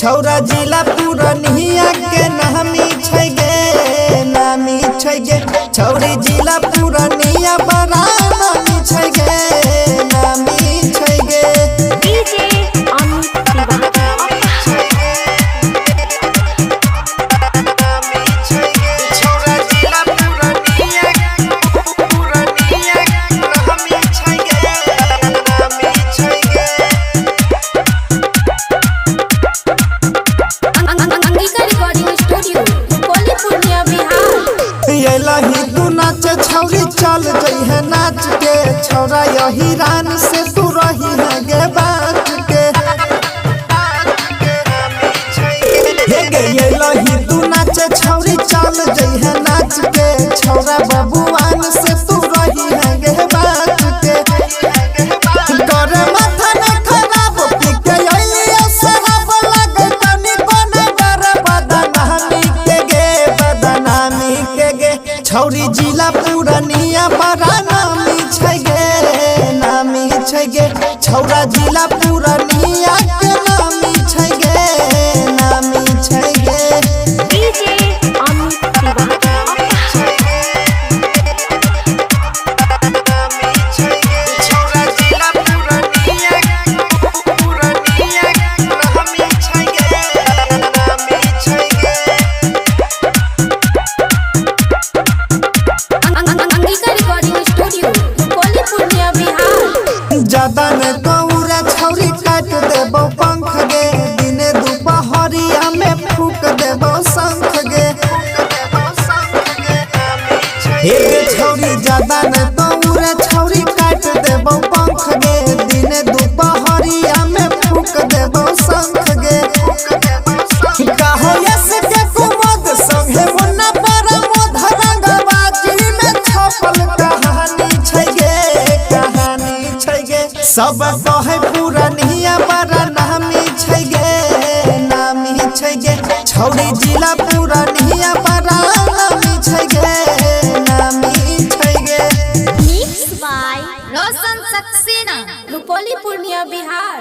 छौरा जिला पूर्णिया के नामी छै गे छौरी जिला पूर्णिया बड़ा नामी छै गे नामी छै गे डीजे अमित छौरा जिला पूर्णिया नामी छै गे नामी छै गे अंगिका रिकॉर्डिंग स्टूडियो रुपौली पूर्णिया बिहार। यही तू नाच छौरी चल जइहे नाच के छौरा यही रान से तू रही है गे बात के यही तू नाच छौरी चल जइहे नाच के छौरा बबुआन से तू रही है गे बात के करे माथा न खराब पीके अइली शराब लागे तनी बने डर बदनामी के गे छौरी जिला पूर्णिया बड़ा नामी छै गे छौरा जिला पूर्णिया के नामी छै गे डीजे अमित छौरा जिला पूर्णिया नामी छै गे अंगिका रिकॉर्डिंग स्टूडियो रुपौली पूर्णिया बिहार। ज्यादा ने कौरा छौरी काट देबो पंख गे दिने दुपहरिया में फूक देबो शंख गे हे छौरी ज्यादा ने कौरा छौरी काट देबो पंख गे दिने दुपहरिया में फूक देबो शंख गे कहो यस के कुमद संगे मुन्ना पर मोधरंग बाजी में छपल कहानी छै गे सब कहे पूर्णिया बड़ा नामी छै गे छौरी जिला पूर्णिया बड़ा नामी छै गे मिक्स बाय रोशन सक्सेना रुपौली पूर्णिया बिहार।